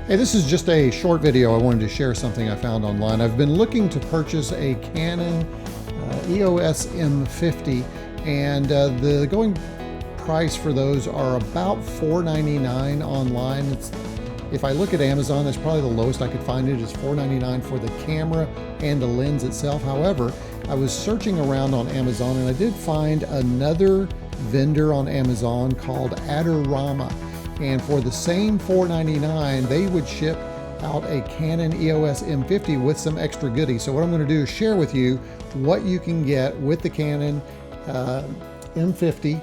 Hey, this is just a short video. I wanted to share something I found online. I've been looking to purchase a Canon EOS M50, and the going price for those are about $4.99 online. If I look at Amazon, that's probably the lowest I could find it is $4.99 for the camera and the lens itself. However, I was searching around on Amazon and I did find another vendor on Amazon called Adorama. And for the same $4.99, they would ship out a Canon EOS M50 with some extra goodies. So what I'm going to do is share with you what you can get with the Canon M50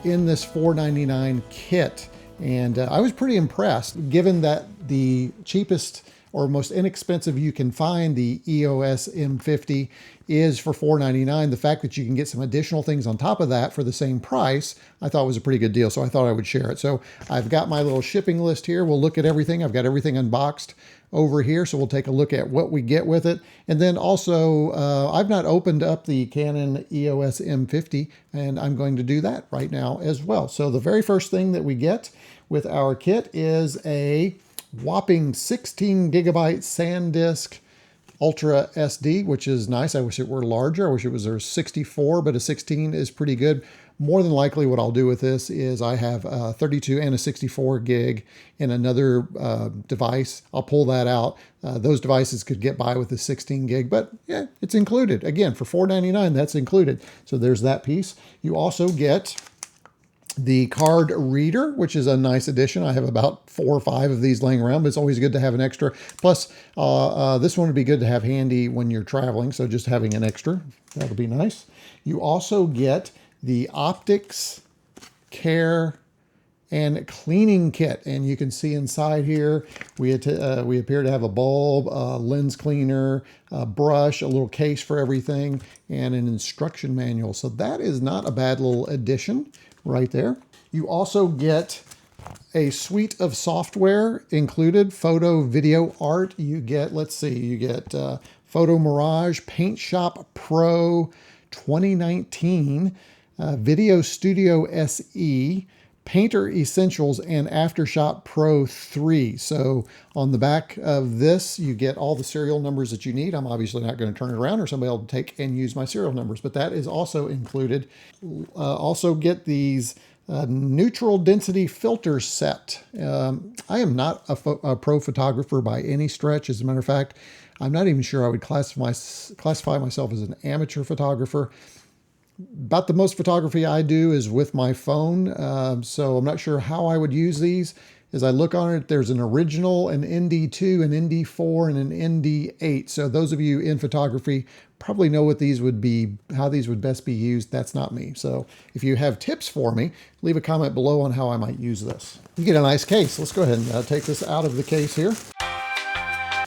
in this $4.99 kit. And I was pretty impressed, given that the cheapest or most inexpensive you can find, the EOS M50, is for $4.99. The fact that you can get some additional things on top of that for the same price, I thought was a pretty good deal. So I thought I would share it. So I've got my little shipping list here. We'll look at everything. I've got everything unboxed over here. So we'll take a look at what we get with it. And then also, I've not opened up the Canon EOS M50, and I'm going to do that right now as well. So the very first thing that we get with our kit is a whopping 16 gigabyte SanDisk Ultra SD, which is nice. I wish it were larger. I wish it was a 64, but a 16 is pretty good. More than likely what I'll do with this is I have a 32 and a 64 gig in another device. I'll pull that out. Those devices could get by with the 16 gig, but yeah, it's included. Again, for $4.99, that's included. So there's that piece. You also get the card reader, which is a nice addition. I have about 4 or 5 of these laying around, but it's always good to have an extra. Plus, this one would be good to have handy when you're traveling, so just having an extra, that'll be nice. You also get the optics care and cleaning kit, and you can see inside here we appear to have a bulb, a lens cleaner, a brush, a little case for everything, and an instruction manual. So that is not a bad little addition right there. You also get a suite of software included, photo, video, art. You get, let's see, you get Photo Mirage, Paint Shop Pro 2019, Video Studio SE, Painter Essentials, and Aftershot Pro 3. So on the back of this, you get all the serial numbers that you need. I'm obviously not going to turn it around or somebody will take and use my serial numbers, but that is also included. Also get these neutral density filter set. I am not a pro photographer by any stretch. As a matter of fact, I'm not even sure I would classify myself as an amateur photographer. About the most photography I do is with my phone, so I'm not sure how I would use these. As I look on it, there's an original, an ND2, an ND4, and an ND8. So those of you in photography probably know what these would be, how these would best be used. That's not me. So if you have tips for me, leave a comment below on how I might use this. You get a nice case. Let's go ahead and take this out of the case here.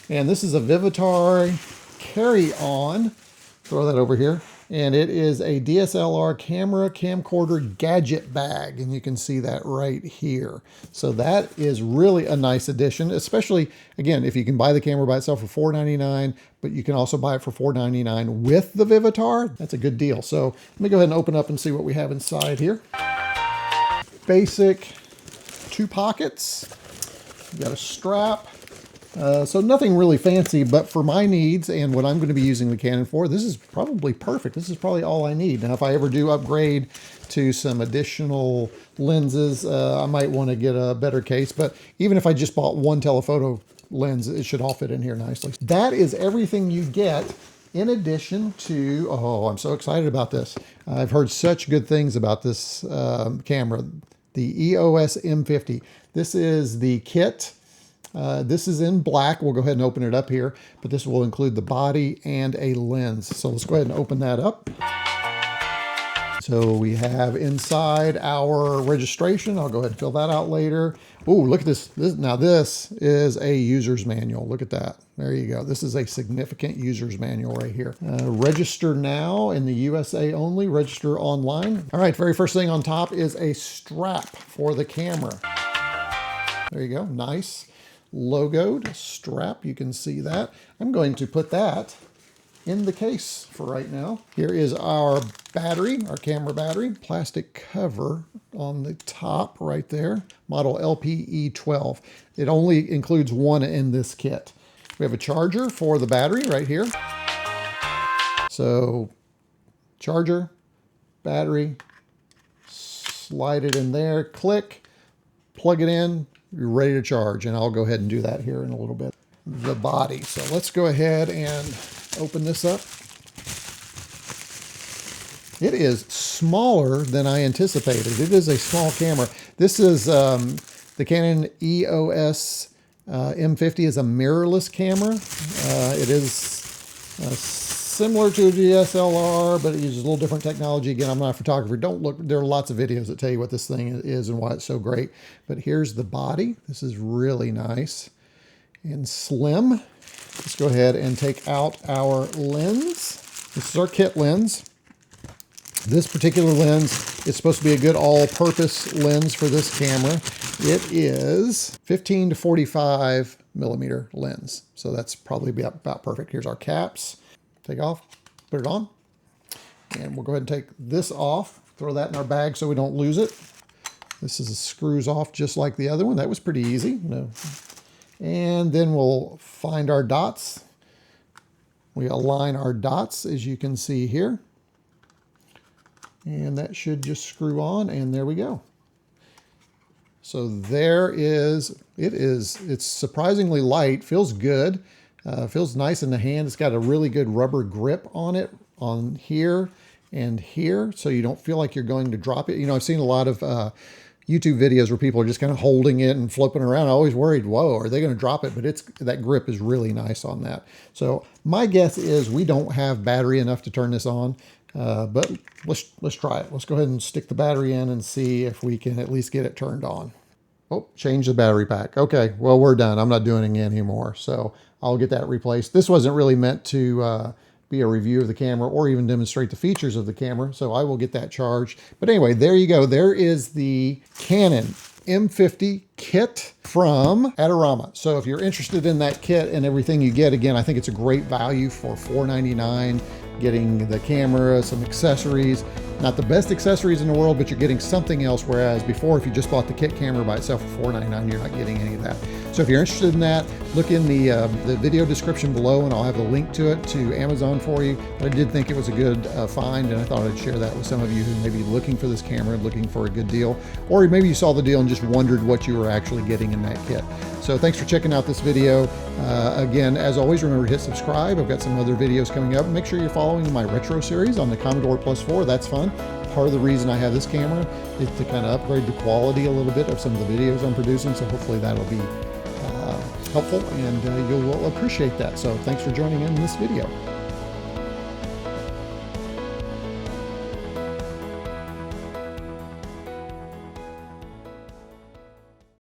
And this is a Vivitar carry-on. Throw that over here. And it is a DSLR camera camcorder gadget bag, and you can see that right here. So that is really a nice addition, especially, again, if you can buy the camera by itself for $4.99, but you can also buy it for $4.99 with the Vivitar. That's a good deal. So let me go ahead and open up and see what we have inside here. Basic 2 pockets. You got a strap. So nothing really fancy, but for my needs and what I'm going to be using the Canon for, this is probably perfect. This is probably all I need. Now, if I ever do upgrade to some additional lenses, I might want to get a better case. But even if I just bought one telephoto lens, it should all fit in here nicely. That is everything you get in addition to, oh, I'm so excited about this. I've heard such good things about this camera, the EOS M50. This is the kit. This is in black. We'll go ahead and open it up here, but this will include the body and a lens. So let's go ahead and open that up. So we have inside our registration. I'll go ahead and fill that out later. Oh, look at this. Now this is a user's manual. Look at that. There you go. This is a significant user's manual right here. Register now in the USA only. Register online. All right, very first thing on top is a strap for the camera. There you go. Nice. Logoed strap, you can see that. I'm going to put that in the case for right now. Here is our battery, our camera battery, plastic cover on the top right there, model LPE12. It only includes one in this kit. We have a charger for the battery right here. So charger, battery, slide it in there, click, plug it in, you're ready to charge. And I'll go ahead and do that here in a little bit. The body. So let's go ahead and open this up. It is smaller than I anticipated. It is a small camera. This is the Canon EOS M50 is a mirrorless camera. It is similar to a DSLR, but it uses a little different technology. Again, I'm not a photographer. Don't look. There are lots of videos that tell you what this thing is and why it's so great. But here's the body. This is really nice and slim. Let's go ahead and take out our lens. This is our kit lens. This particular lens is supposed to be a good all-purpose lens for this camera. It is 15 to 45 millimeter lens. So that's probably about perfect. Here's our caps. Take off, put it on. And we'll go ahead and take this off, throw that in our bag so we don't lose it. This is screws off just like the other one. That was pretty easy. And then we'll find our dots. We align our dots, as you can see here. And that should just screw on, and there we go. So there is, it's surprisingly light, feels good, feels nice in the hand. It's got a really good rubber grip on it, on here and here, so you don't feel like you're going to drop it. You know, I've seen a lot of YouTube videos where people are just kind of holding it and flipping around. I always worried, whoa, are they going to drop it? But that grip is really nice on that. So my guess is we don't have battery enough to turn this on. But let's try it. Let's go ahead and stick the battery in and see if we can at least get it turned on. Oh, change the battery pack. Okay, well, we're done. I'm not doing it anymore. So I'll get that replaced. This wasn't really meant to be a review of the camera or even demonstrate the features of the camera. So I will get that charged. But anyway, there you go. There is the Canon M50 kit from Adorama. So if you're interested in that kit and everything you get, again, I think it's a great value for $4.99. Getting the camera, some accessories, not the best accessories in the world, but you're getting something else. Whereas before, if you just bought the kit camera by itself for $4.99, you're not getting any of that. So if you're interested in that, look in the video description below, and I'll have a link to it to Amazon for you. But I did think it was a good find, and I thought I'd share that with some of you who may be looking for this camera, looking for a good deal, or maybe you saw the deal and just wondered what you were actually getting in that kit. So thanks for checking out this video. Again, as always, remember to hit subscribe. I've got some other videos coming up. Make sure you're following my retro series on the Commodore Plus 4. That's fun. Part of the reason I have this camera is to kind of upgrade the quality a little bit of some of the videos I'm producing. So hopefully that'll be helpful, and you'll appreciate that. So thanks for joining in this video.